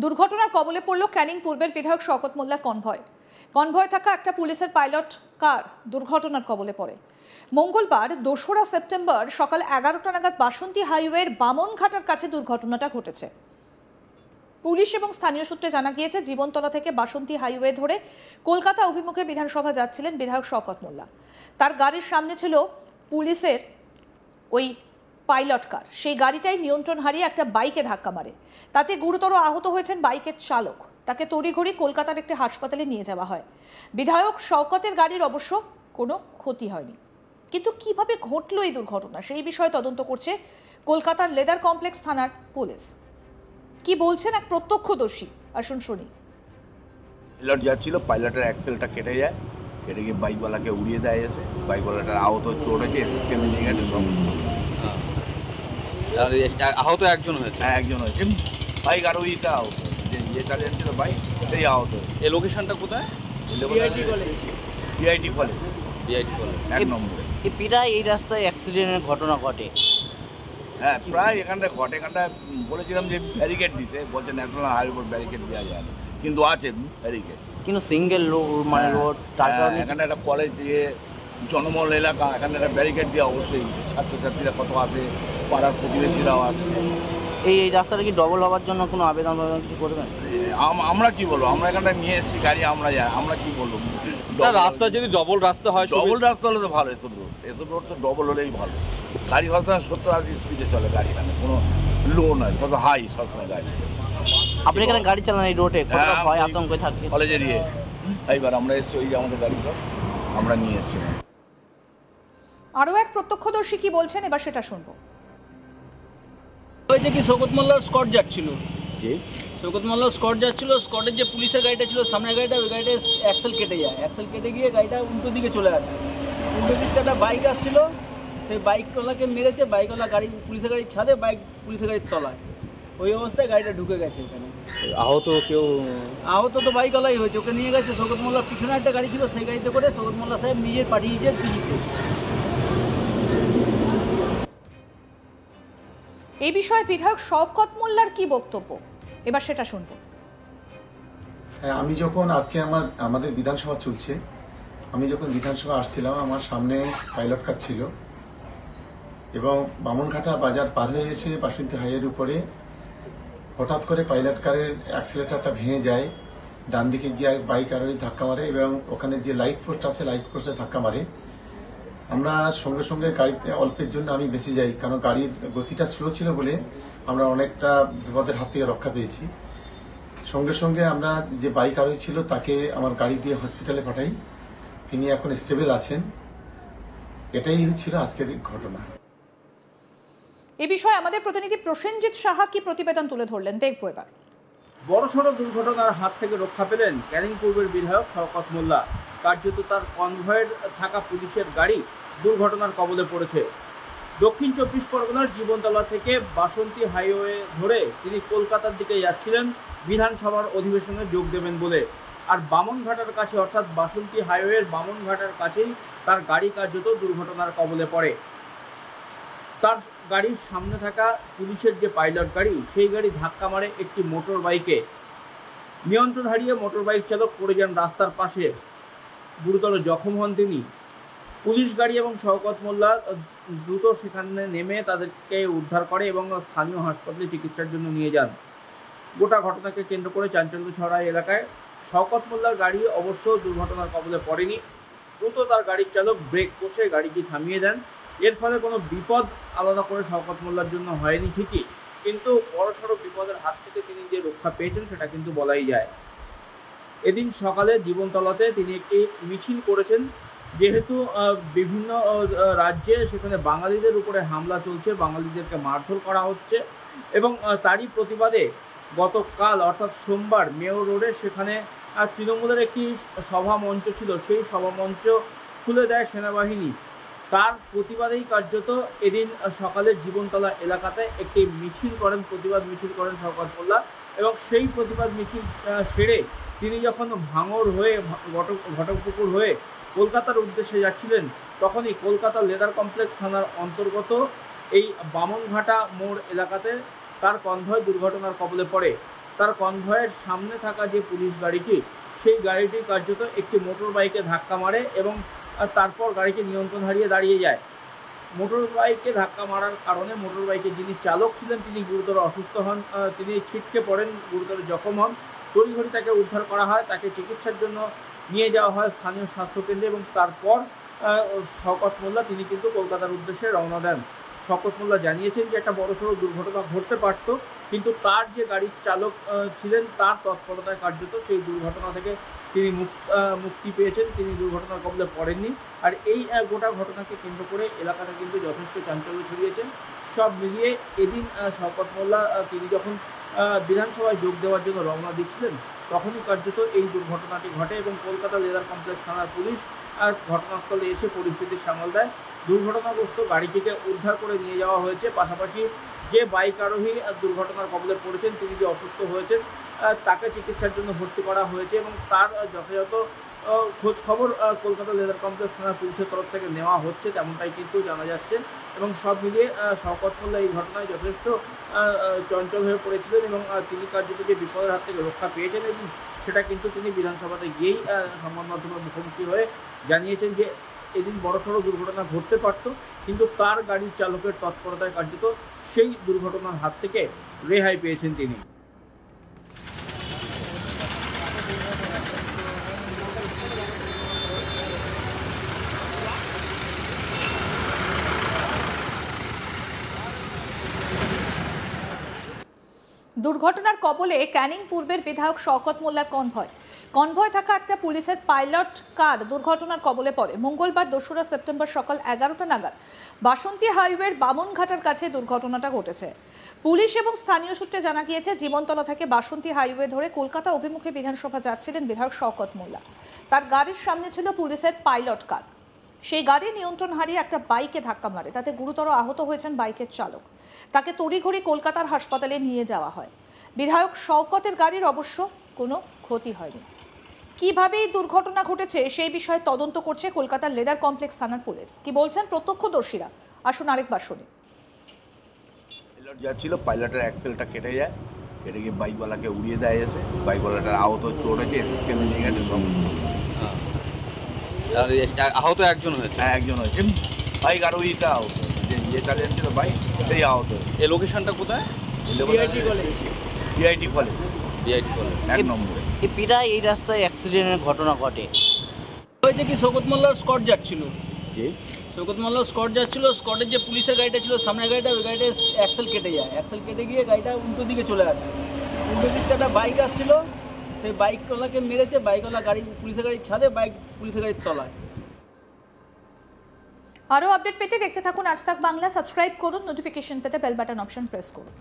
দুর্ঘটনার কবলে পড়ল ক্যানিং পূর্বের বিধায়ক শওকত মোল্লার কনভয় থাকা একটা পুলিশের পাইলট কার দুর্ঘটনার কবলে পড়ে। মঙ্গলবার ২রা সেপ্টেম্বর সকাল ১১টা নাগাদ বাসন্তী হাইওয়ের বামনঘাটার কাছে দুর্ঘটনাটা ঘটেছে। পুলিশ এবং স্থানীয় সূত্রে জানা গিয়েছে, জীবনতলা থেকে বাসন্তী হাইওয়ে ধরে কলকাতা অভিমুখে বিধানসভা যাচ্ছিলেন বিধায়ক শওকত মোল্লা। তার গাড়ির সামনে ছিল পুলিশের ওই পাইলট কার। সেই গাড়িটাই নিয়ন্ত্রণ হারিয়ে একটা বাইকে ধাক্কা মারে। তাতে গুরুতর আহত হয়েছেন বাইকের চালক। তাকে তড়িঘড়ি কলকাতার একটি হাসপাতালে নিয়ে যাওয়া হয়। বিধায়ক শওকতের গাড়ির অবশ্য কোনো ক্ষতি হয়নি। কিন্তু কিভাবে ঘটল এই দুর্ঘটনা, সেই বিষয়ে তদন্ত করছে কলকাতার লেদার কমপ্লেক্স থানার পুলিশ। কি বলছেন এক প্রত্যক্ষদর্শী, আসুন শুনি। পাইলট যাচ্ছিল, পাইলটের অ্যাক্সেলটা কেটে যায়, কেটে গিয়ে বাইকওয়ালাকে উড়িয়ে দেয়। এসে বাইকওয়ালাটার আহত চোট হয়েছে, এসে নিয়ে গেছে সব। আহত একজন হয়েছে? হ্যাঁ, একজন হয়েছে। বাইক আর ওইটা আহত, যে চালিয়ে ছিল বাইক সেই আহত। এই লোকেশনটা কোথায়? বিআইটি কলেজ, বিআইটি কলেজ ১ নম্বরে। প্রায় এই রাস্তায় অ্যাক্সিডেন্টের ঘটনা ঘটে। হ্যাঁ, প্রায় এখানটা ঘটে। এখানটা বলেছিলাম যে ব্যারিকেড দিতে, বলছে ন্যাশনাল হাইওয়ে ব্যারিকেড দেওয়া যায় না, কিন্তু আছে ব্যারিকেড, কিন্তু সিঙ্গেল রোড। তারপর এখানে একটা কলেজ দিয়ে জনবহুল এলাকা, এখানে একটা ব্যারিকেড দেওয়া অবশ্যই। ছাত্রছাত্রীরা কত আসে, পাড়ার প্রতিবেশীরাও আসছে। এই রাস্তাটা কি ডবল হওয়ার জন্য কোনো আবেদন কিছু করবেন? আমরা কি বলবো, আমরা এখানটা নিয়ে এসেছি গাড়ি, আমরা কি বলবো। রাস্তা যদি ডবল রাস্তা হয়, ডবল রাস্তা হলে তো ভালো। এসব রোড তো ডবল হলেই ভালো। গাড়ি সবসময় ৭০-৮০ স্পিডে চলে গাড়ি, এখানে কোনো লো নয়, সব হাই সবসময় গাড়ি। আপনি এখানে গাড়ি চালান এই রোডে, ভয় আতঙ্ক থাকে? কলেজের এইবার আমরা এসেছি, ওই যে আমাদের গাড়ি সব আমরা নিয়ে এসেছি। আরও এক প্রত্যক্ষদর্শী কি বলছেন, এবার সেটা শুনবো। ওই যে কি শওকত মোল্লার স্কট যাচ্ছিল, শওকত মোল্লার স্কট যাচ্ছিল, স্কটের যে পুলিশের গাড়িটা ছিল সামনের গাড়িটা, ওই গাড়িটা অ্যাক্সেল কেটে যায়। অ্যাক্সেল কেটে গিয়ে গাড়িটা উল্টো দিকে চলে আসে। উল্টো দিকটা একটা বাইক আসছিল, সেই বাইকওয়ালাকে মেরেছে। বাইকওয়ালা গাড়ি পুলিশের গাড়ির ছাদে, বাইক পুলিশের গাড়ির তলায়। ওই অবস্থায় গাড়িটা ঢুকে গেছে এখানে। আহত কেউ? আহত তো বাইকওয়ালাই হয়েছে, ওকে নিয়ে গেছে। শওকত মোল্লার পিছনে একটা গাড়ি ছিল, সেই গাড়িতে করে শওকত মোল্লা সাহেব নিজে পাঠিয়েছে পিজিতে। এই বিষয়ে বিধায়ক শওকত মোল্লার কি বক্তব্য, এবার সেটা শুনবো। হ্যাঁ, আমি যখন আজকে আমাদের বিধানসভা চলছে, আমি যখন বিধানসভা আসছিলাম, আমার সামনে পাইলট কার ছিল এবং বামনঘাটা বাজার পার হয়ে এসে বাসন্তী হাইওয়ের উপরে হঠাৎ করে পাইলট কারের অ্যাক্সিলেটারটা ভেঙে যায়। ডান দিকে গিয়ে বাইক আরোহী ধাক্কা মারে এবং ওখানে যে লাইট পোস্ট আছে, লাইট পোস্টে ধাক্কা মারে। আমরা সঙ্গে সঙ্গে গাড়িতে অল্পের জন্য আমি বেঁচে যাই, কারণ গাড়ির গতিটা স্লো ছিল বলে আমরা অনেকটা বিপদের হাত থেকে রক্ষা পেয়েছি। সঙ্গে সঙ্গে আমরা যে বাইক আরোহী ছিল তাকে আমার গাড়ি দিয়ে হসপিটালে পাঠাই, তিনি এখন স্টেবল আছেন। এটাই ছিল আজকের ঘটনা। এ বিষয়ে আমাদের প্রতিনিধি প্রসেনজিৎ সাহা কি প্রতিবেদন তুলে ধরলেন, দেখবো এবার। বড়সড় দুর্ঘটনার হাত থেকে রক্ষা পেলেন ক্যানিং পূর্বের বিধায়ক শওকত মোল্লা। কার্যত তার কনভয়ের থাকা পুলিশের গাড়ি দুর্ঘটনার কবলে পড়েছে। দক্ষিণ ২৪ পরগনার জীবনতলা থেকে বাসন্তী হাইওয়ে ধরে তিনি কলকাতার দিকে যাচ্ছিলেন বিধানসভার অধিবেশনে যোগ দেবেন বলে। আর বামনঘাটার কাছে, অর্থাৎ বাসন্তী হাইওয়ের বামনঘাটার কাছেই তার গাড়ি কার্যত দুর্ঘটনার কবলে পড়ে। তার গাড়ির সামনে থাকা পুলিশের যে পাইলট গাড়ি, সেই গাড়ি ধাক্কা মারে একটি মোটর বাইকে। নিয়ন্ত্রণ হারিয়ে মোটর বাইক চালক পড়ে যান রাস্তার পাশে, গুরুতর জখম হন তিনি। পুলিশ গাড়ি এবং শওকত মোল্লা দ্রুত সেখানে নেমে তাদেরকে উদ্ধার করে এবং স্থানীয় হাসপাতালে চিকিৎসার জন্য নিয়ে যান। গোটা ঘটনাকে কেন্দ্র করে চাঞ্চল্য ছড়ায় এলাকায়। শওকত মোল্লার গাড়ি অবশ্য দুর্ঘটনার কবলে পড়েনি। দ্রুত তার গাড়ির চালক ব্রেক কষে গাড়িটি থামিয়ে দেন। এর ফলে কোনো বিপদ আলাদা করে শওকত মোল্লার জন্য হয়নি ঠিকই, কিন্তু বড়সড় বিপদের হাত থেকে তিনি যে রক্ষা পেয়েছেন সেটা কিন্তু বলাই যায়। এদিন সকালে জীবনতলাতে তিনি একটি মিছিল করেছেন, যেহেতু বিভিন্ন রাজ্যে সেখানে বাঙালিদের উপরে হামলা চলছে, বাঙালিদেরকে মারধর করা হচ্ছে এবং তারই প্রতিবাদে গতকাল অর্থাৎ সোমবার মেয়র রোডে সেখানে তৃণমূলের একটি সভা মঞ্চ ছিল, সেই সভা মঞ্চ খুলে দেয় সেনাবাহিনী। তার প্রতিবাদেই কার্যত এদিন সকালে জীবনতলা এলাকাতে একটি মিছিল করেন, প্রতিবাদ মিছিল করেন শওকত মোল্লা। এবং সেই প্রতিবাদ মিছিল সেরে তিনি যখন ভাঙড় হয়ে ঘটকপুকুর হয়ে কলকাতার উদ্দেশ্যে যাচ্ছিলেন, তখনই কলকাতা লেদার কমপ্লেক্স থানার অন্তর্গত এই বামনঘাটা মোড় এলাকাতে তার কনভয় দুর্ঘটনার কবলে পড়ে। তার কনভয়ের সামনে থাকা যে পুলিশ গাড়িটি, সেই গাড়িটি কার্যত একটি মোটর বাইকে ধাক্কা মারে এবং তারপর গাড়িটি নিয়ন্ত্রণ হারিয়ে দাঁড়িয়ে যায়। মোটর বাইকে ধাক্কা মারার কারণে মোটর বাইকের যিনি চালক ছিলেন তিনি গুরুতর অসুস্থ হন, তিনি ছিটকে পড়েন, গুরুতর জখম হন। তড়িঘড়ি তাকে উদ্ধার করা হয়, তাকে চিকিৎসার জন্য নিয়ে যাওয়া হয় স্থানীয় স্বাস্থ্যকেন্দ্রে এবং তারপর শওকত মোল্লা তিনি কিন্তু কলকাতার উদ্দেশ্যে রওনা দেন। শওকত মোল্লা জানিয়েছেন যে একটা বড়সড় দুর্ঘটনা ঘটতে পারত, কিন্তু তার যে গাড়ির চালক ছিলেন তার তৎপরতায় কার্যত সেই দুর্ঘটনা থেকে তিনি মুক্তি পেয়েছেন, তিনি দুর্ঘটনার কবলে পড়েননি। আর এই গোটা ঘটনাকে কেন্দ্র করে এলাকাটা কিন্তু যথেষ্ট চাঞ্চল্য ছড়িয়েছেন। সব মিলিয়ে এদিন শওকত মোল্লা তিনি যখন বিধানসভায় যোগ দেওয়ার জন্য রওনা দিচ্ছিলেন তখনই কার্যত এই দুর্ঘটনাটি ঘটে এবং কলকাতা লেদার কমপ্লেক্স থানার পুলিশ ঘটনাস্থলে এসে পরিস্থিতি সামাল দেয়। দুর্ঘটনাগ্রস্ত গাড়িটিকে উদ্ধার করে নিয়ে যাওয়া হয়েছে। পাশাপাশি যে বাইক আরোহী দুর্ঘটনার কবলে পড়েছেন, তিনি যে অসুস্থ হয়েছেন, তাকে চিকিৎসার জন্য ভর্তি করা হয়েছে এবং তার যথাযথ খোঁজ খবর কলকাতা লেদার কমপ্লেক্স থানার পুলিশের তরফ থেকে নেওয়া হচ্ছে, তেমনটাই কিন্তু জানা যাচ্ছে। এবং সব মিলিয়ে শওকত মোল্লা এই ঘটনায় যথেষ্ট চঞ্চল হয়ে পড়েছিলেন এবং তিনি কার্যত যে বিপদের হাত থেকে রক্ষা পেয়েছেন এবং সেটা কিন্তু তিনি বিধানসভাতে গিয়েই সংবাদ মাধ্যমের মুখোমুখি হয়ে জানিয়েছেন যে এদিন বড়সড় দুর্ঘটনা ঘটতে পারত, কিন্তু তার গাড়ির চালকের তৎপরতায় কার্যত সেই দুর্ঘটনার হাত থেকে রেহাই পেয়েছেন তিনি। দুর্ঘটনার কবলে ক্যানিং পূর্বের বিধায়ক শওকত মোল্লার কনভয় থাকা একটা পুলিশের পাইলট কার দুর্ঘটনার কবলে পড়ে। মঙ্গলবার 2রা সেপ্টেম্বর সকাল 11টা নাগাদ বাসন্তী হাইওয়ের বামনঘাটার কাছে দুর্ঘটনাটা ঘটেছে। পুলিশ এবং স্থানীয় সূত্রে জানা গিয়েছে, জীবনতলা থেকে বাসন্তী হাইওয়ে ধরে কলকাতা অভিমুখে বিধানসভা যাচ্ছিলেন বিধায়ক শওকত মোল্লা। তার গাড়ির সামনে ছিল পুলিশের পাইলট কার। সেই গাড়ি নিয়ন্ত্রণ হারিয়ে একটা বাইকে ধাক্কা মারে, তাতে গুরুতর আহত হয়েছেন বাইকের চালক। তাকে তড়িঘড়ি কলকাতার হাসপাতালে নিয়ে যাওয়া হয়। বিধায়ক শওকতের গাড়ির অবশ্য কোনো ক্ষতি হয়নি। কিভাবে এই দুর্ঘটনা ঘটেছে সেই বিষয়ে তদন্ত করছে কলকাতার লেদার কমপ্লেক্স থানার পুলিশ। কি বলছেন প্রত্যক্ষদর্শীরা, আসুন আরেকবার শুনি। পাইলট যাচ্ছিল, পাইলটের অ্যাক্সেলটা কেটে যায়, কেটে গিয়ে বাইকওয়ালাকে উড়িয়ে দেয় এসে। বাইকওয়ালাটার আহত চোট হয়েছে, এসএসকেএমে নিয়ে গেছে সব। আর আহত একজন হয়েছে? হ্যাঁ, একজন হয়েছে। বাইক আরোহীটা আহত, যে চালিয়েছিল বাইক সেই আহত। এই লোকেশনটা কোথায়? বিআইটি কলেজ, বিআইটি কলেজ 1 নম্বরে। এই পিটায় এই রাস্তায় অ্যাক্সিডেন্টের ঘটনা ঘটে। হয়েছে কি, শওকত মোল্লার স্কট যাচ্ছিল, যে শওকত মোল্লার স্কট যাচ্ছিল, স্কটের যে পুলিশের গাড়িটা ছিল সামনের গাড়িটা, ওই গাড়িটা অ্যাক্সেল কেটে যায়। অ্যাক্সেল কেটে গিয়ে গাড়িটা উল্টো দিকে চলে আসে। উল্টো দিকটা একটা বাইক আসছিল, সেই বাইকওয়ালাকে মেরেছে। বাইকওয়ালা গাড়ি পুলিশের গাড়ির ছাদে, বাইক পুলিশের গাড়ির তলায়। আরও আপডেট পেতে দেখতে থাকুন আজ তাক বাংলা। সাবস্ক্রাইব করুন, নোটিফিকেশন পেতে বেল বাটন অপশন প্রেস করুন।